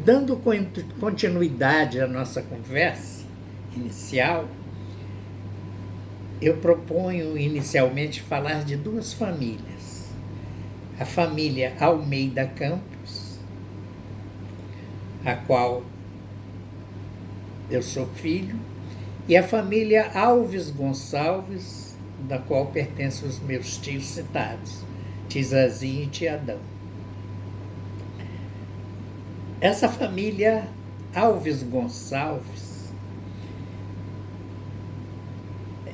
Dando continuidade à nossa conversa inicial, eu proponho inicialmente falar de duas famílias. A família Almeida Campos, a qual eu sou filho, e a família Alves Gonçalves, da qual pertencem os meus tios citados, Tizazinho e Tia Adão. Essa família Alves Gonçalves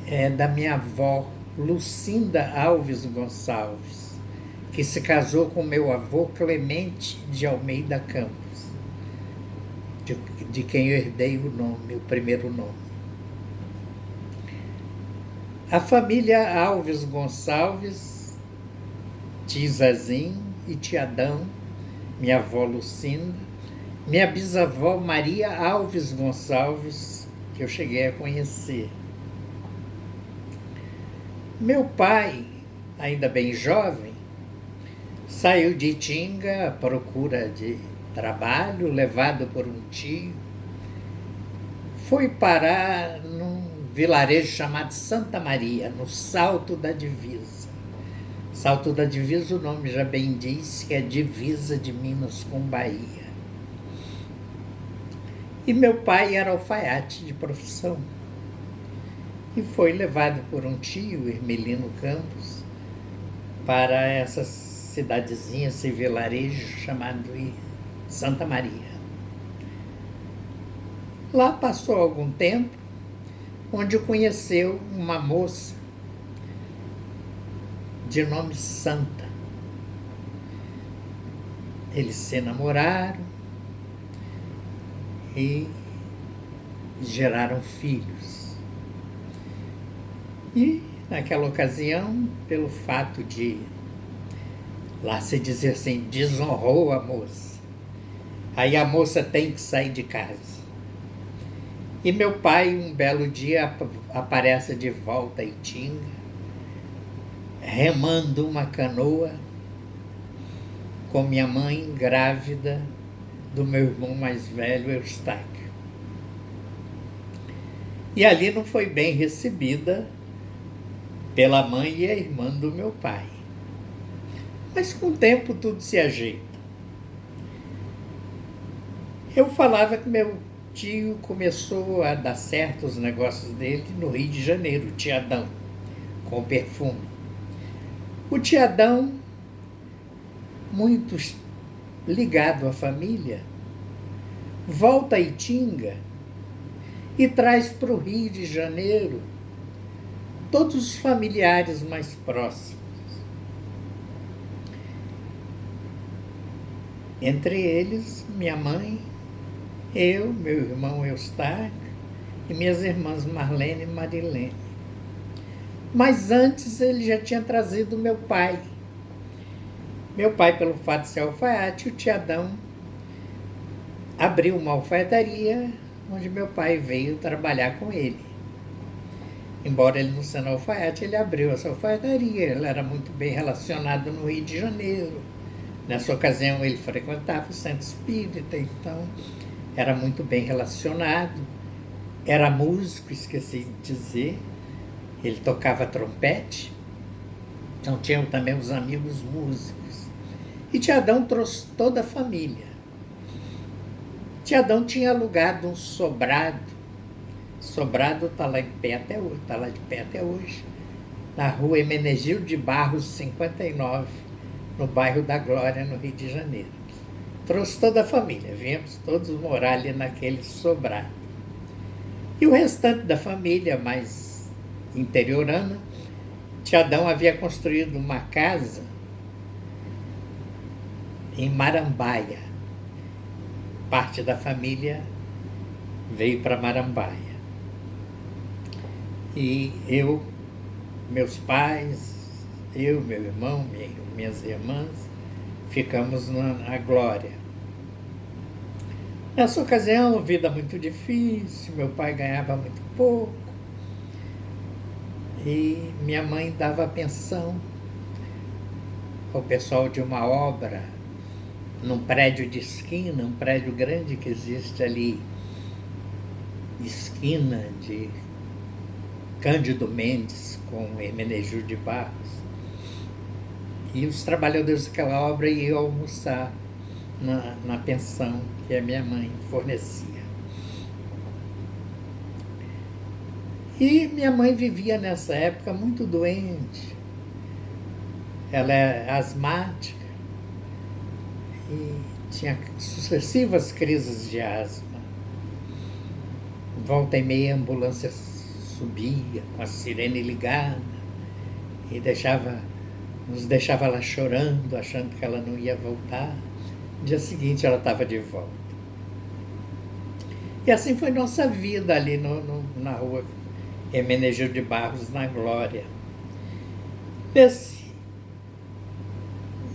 é da minha avó Lucinda Alves Gonçalves, que se casou com meu avô Clemente de Almeida Campos, de quem eu herdei o nome, o primeiro nome. A família Alves Gonçalves, Tizazinho e Tia Adão, minha avó Lucinda, minha bisavó Maria Alves Gonçalves, que eu cheguei a conhecer. Meu pai, ainda bem jovem, saiu de Itinga à procura de trabalho, levado por um tio. Foi parar num vilarejo chamado Santa Maria, no Salto da Divisa. Salto da Divisa, o nome já bem diz, que é divisa de Minas com Bahia. E meu pai era alfaiate de profissão. E foi levado por um tio, Hermelino Campos, para essa cidadezinha, esse vilarejo chamado Santa Maria. Lá passou algum tempo, onde conheceu uma moça de nome Santa. Eles se namoraram e geraram filhos. E, naquela ocasião, pelo fato de, lá se dizer assim, desonrou a moça. Aí a moça tem que sair de casa. E meu pai, um belo dia, aparece de volta a Itinga, remando uma canoa com minha mãe grávida do meu irmão mais velho, Eustáquio. E ali não foi bem recebida pela mãe e a irmã do meu pai. Mas com o tempo tudo se ajeita. Eu falava que meu tio começou a dar certo os negócios dele no Rio de Janeiro, o Tiadão, com perfume. O Tiadão, muito ligado à família, volta a Itinga e traz para o Rio de Janeiro todos os familiares mais próximos. Entre eles, minha mãe, eu, meu irmão Eustáquio e minhas irmãs Marlene e Marilene. Mas antes ele já tinha trazido meu pai. Meu pai, pelo fato de ser alfaiate, o Tiadão abriu uma alfaiataria onde meu pai veio trabalhar com ele. Embora ele não sendo alfaiate, ele abriu essa alfaiataria. Ele era muito bem relacionado no Rio de Janeiro. Nessa ocasião ele frequentava o Centro Espírita, então era muito bem relacionado. Era músico, esqueci de dizer. Ele tocava trompete. Então tinham também os amigos músicos. E Tiadão trouxe toda a família. Tiadão tinha alugado um sobrado. Sobrado está lá de pé até hoje, na rua Hermenegildo de Barros, 59, no bairro da Glória, no Rio de Janeiro. Trouxe toda a família, viemos todos morar ali naquele sobrado. E o restante da família, mais interiorana, Tiadão havia construído uma casa em Marambaia. Parte da família veio para Marambaia. E eu, meus pais, eu, meu irmão, minhas irmãs, ficamos na Glória. Nessa ocasião, vida muito difícil, meu pai ganhava muito pouco e minha mãe dava pensão ao pessoal de uma obra num prédio de esquina, um prédio grande que existe ali, esquina de Cândido Mendes com Hermenegildo de Barros. E os trabalhadores daquela obra iam almoçar na pensão que a minha mãe fornecia. E minha mãe vivia nessa época muito doente. Ela é asmática e tinha sucessivas crises de asma. Volta e meia a ambulância subia com a sirene ligada e nos deixava lá chorando, achando que ela não ia voltar. No dia seguinte ela estava de volta. E assim foi nossa vida ali na rua Hermenegildo de Barros, na Glória.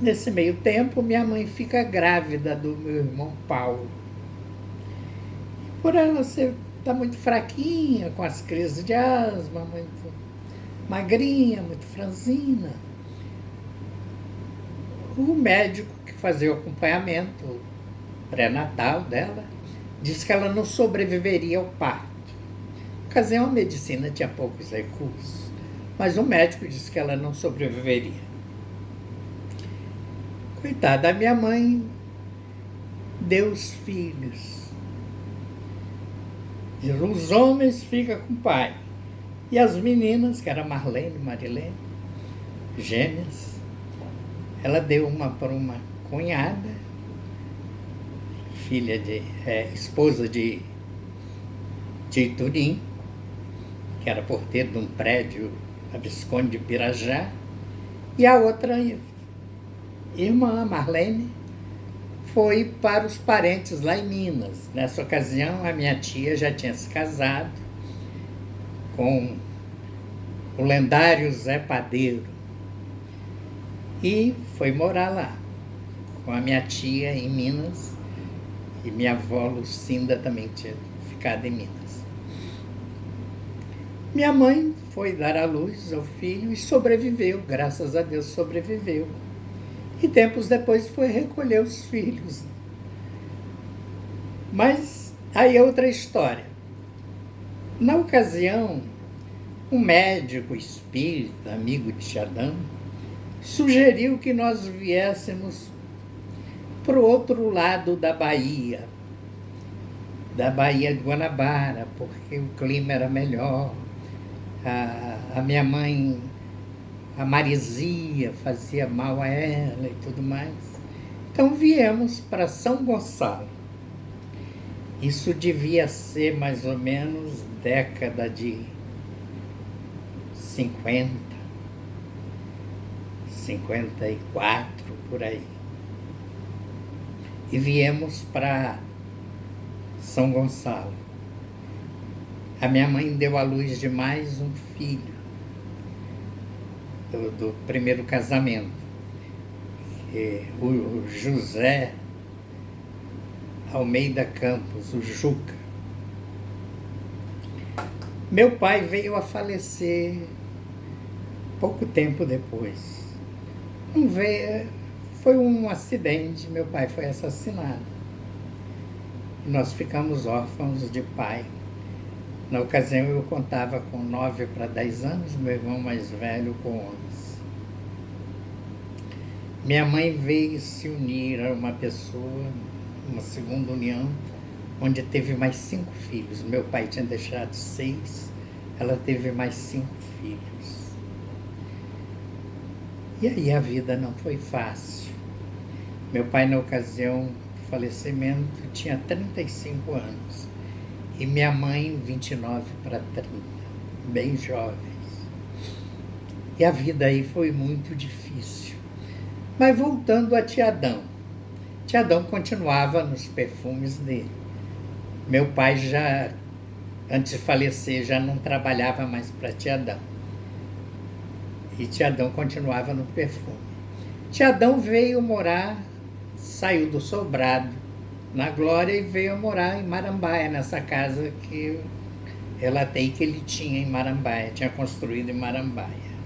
Nesse meio tempo, minha mãe fica grávida do meu irmão Paulo. Por ela estar muito fraquinha, com as crises de asma, muito magrinha, muito franzina, o médico que fazia o acompanhamento pré-natal dela disse que ela não sobreviveria ao parto. Na ocasião, a medicina tinha poucos recursos, mas o médico disse que ela não sobreviveria. Coitada, a minha mãe deu os filhos. Os homens ficam com o pai. E as meninas, que eram Marlene e Marilene, gêmeas, ela deu uma para uma cunhada, esposa de Turim, que era porteiro de um prédio na Visconde de Pirajá, e a outra irmã, Marlene, foi para os parentes lá em Minas. Nessa ocasião, a minha tia já tinha se casado com o lendário Zé Padeiro e foi morar lá com a minha tia em Minas, e minha avó Lucinda também tinha ficado em Minas. Minha mãe foi dar à luz ao filho e sobreviveu, graças a Deus sobreviveu. E tempos depois foi recolher os filhos. Mas aí é outra história. Na ocasião, um médico espírita, amigo de Tiadão, sugeriu que nós viéssemos para o outro lado da Bahia de Guanabara, porque o clima era melhor. A minha mãe, a marisia, fazia mal a ela e tudo mais. Então viemos para São Gonçalo. Isso devia ser mais ou menos década de 50, 54, por aí. E viemos para São Gonçalo. A minha mãe deu à luz de mais um filho do primeiro casamento, o José Almeida Campos, o Juca. Meu pai veio a falecer pouco tempo depois. Foi um acidente, meu pai foi assassinado. E nós ficamos órfãos de pai. Na ocasião eu contava com 9 para 10 anos, meu irmão mais velho com 11. Minha mãe veio se unir a uma pessoa, uma segunda união, onde teve mais 5 filhos. Meu pai tinha deixado 6, ela teve mais 5 filhos. E aí a vida não foi fácil. Meu pai, na ocasião do falecimento, tinha 35 anos. E minha mãe, 29 para 30, bem jovens. E a vida aí foi muito difícil. Mas voltando a Tiadão. Tiadão continuava nos perfumes dele. Meu pai já, antes de falecer, já não trabalhava mais para Tiadão. E Tiadão continuava no perfume. Tiadão veio morar, saiu do sobrado na Glória e veio morar em Marambaia, nessa casa que relatei que ele tinha em Marambaia, tinha construído em Marambaia.